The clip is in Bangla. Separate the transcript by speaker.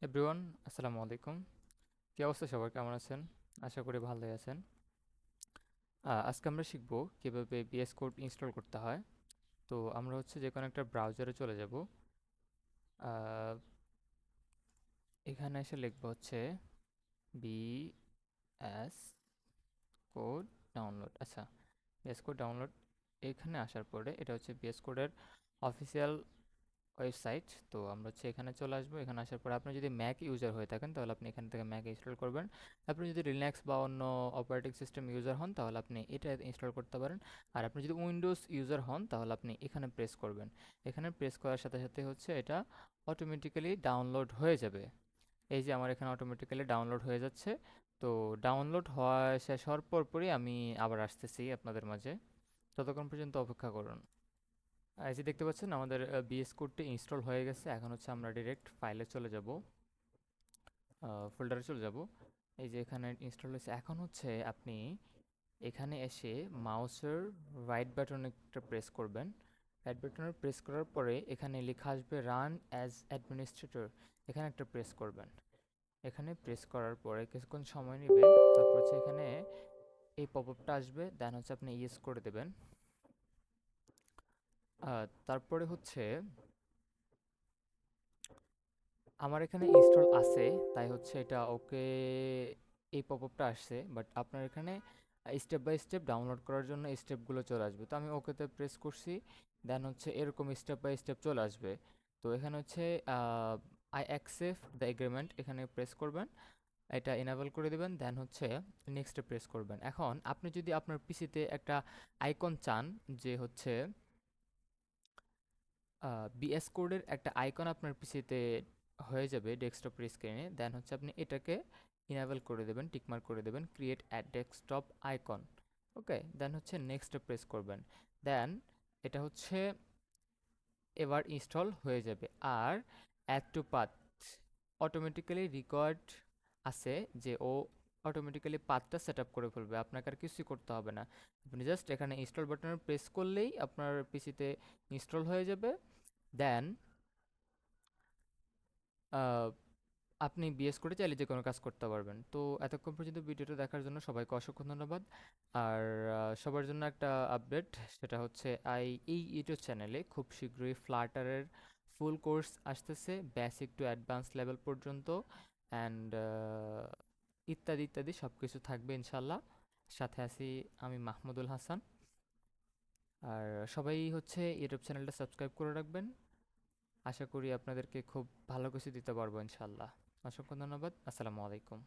Speaker 1: এভরিওয়ান, আসসালামু আলাইকুম। কি অবস্থা, সবার কেমন আছেন? আশা করি ভালোই আছেন। আজকে আমরা শিখব কিভাবে বিএস কোড ইনস্টল করতে হয়। তো আমরা যে কোনো একটা ব্রাউজারে চলে যাব। আহ, এখানে এসে লিখব বিএস কোড ডাউনলোড। আচ্ছা, বিএস কোড ডাউনলোড। এখানে আসার পরে এটা বিএস কোডের অফিসিয়াল ওয়েবসাইট। তো আমরা এখানে চলে আসবো। এখানে আসার পর আপনি যদি ম্যাক ইউজার হয়ে থাকেন তাহলে আপনি এখান থেকে ম্যাক ইনস্টল করবেন। আপনি যদি লিনাক্স বা অন্য অপারেটিং সিস্টেম ইউজার হন তাহলে আপনি এটা ইনস্টল করতে পারেন। আর আপনি যদি উইন্ডোজ ইউজার হন তাহলে আপনি এখানে প্রেস করবেন। এখানে প্রেস করার সাথে সাথে এটা অটোমেটিক্যালি ডাউনলোড হয়ে যাবে। এই যে আমার এখানে অটোমেটিক্যালি ডাউনলোড হয়ে যাচ্ছে। তো ডাউনলোড হওয়া শেষ হওয়ার পরই আমি আবার আসতেছি আপনাদের মাঝে। ততক্ষণ পর্যন্ত অপেক্ষা করুন। এই যে দেখতে পাচ্ছেন আমাদের বিএস কোডটি ইনস্টল হয়ে গেছে। এখন আমরা ডিরেক্ট ফাইলে চলে যাব, ফোল্ডারে চলে যাব। এই যে এখানে ইনস্টল হয়েছে। এখন আপনি এখানে এসে মাউসের রাইট বাটন একটা প্রেস করবেন। রাইট বাটনে প্রেস করার পরে এখানে লেখা আসবে রান অ্যাজ অ্যাডমিনিস্ট্রেটর। এখানে একটা প্রেস করবেন। এখানে প্রেস করার পরে কিছুক্ষণ সময় নেবে। তারপর এখানে এই পপআপটা আসবে, দেন আপনি ইয়েস করে দেবেন। তারপরে আমার এখানে ইনস্টল আছে, তাই এটা ওকে। এই পপআপটা আসছে, বাট আপনার এখানে স্টেপ বাই স্টেপ ডাউনলোড করার জন্য স্টেপগুলো চলে আসবে। তো আমি ওকেতে প্রেস করছি, দেন এরকম স্টেপ বাই স্টেপ চলে আসবে। তো এখানে আই অ্যাকসেপ্ট দ্য এগ্রিমেন্ট, এখানে প্রেস করবেন। এটা এনাবেল করে দেবেন, দেন নেক্সটে প্রেস করবেন। এখন আপনি যদি আপনার পিসিতে একটা আইকন চান, যে বিএস কোডের একটা আইকন আপনার পিসিতে হয়ে যাবে ডেস্কটপের স্ক্রিনে, দেন আপনি এটাকে ইনেবল করে দেবেন, টিকমার্ক করে দেবেন, create at desktop icon. Okay, then নেক্সটে প্রেস করবেন। দেন এটা এবার ইনস্টল হয়ে যাবে। আর add to path automatically required আছে, যে ও অটোমেটিক্যালি পাথটা সেট আপ করে ফেলবে, আপনাকে আর কিছুই করতে হবে না। আপনি জাস্ট এখানে ইনস্টল বাটনে প্রেস করলেই আপনার পিসিতে ইনস্টল হয়ে যাবে। দেন আপনি বিএস করে চাইলে যে কোনো কাজ করতে পারবেন। তো এতক্ষণ পর্যন্ত ভিডিওটা দেখার জন্য সবাইকে অসংখ্য ধন্যবাদ। আর সবার জন্য একটা আপডেট, সেটা এই ইউটিউব চ্যানেলে খুব শীঘ্রই ফ্লাটারের ফুল কোর্স আসতেছে, বেসিক টু অ্যাডভান্স লেভেল পর্যন্ত। অ্যান্ড ইত্যাদি ইত্যাদি সব কিছু থাকবে ইনশাল্লাহ। সাথে আছি আমি, মাহমুদুল হাসান। আর সবাই ইউটিউব চ্যানেলটা সাবস্ক্রাইব করে রাখবেন। আশা করি আপনাদেরকে খুব ভালো কিছু দিতে পারবো ইনশাল্লাহ। অসংখ্য ধন্যবাদ। আসসালামু আলাইকুম।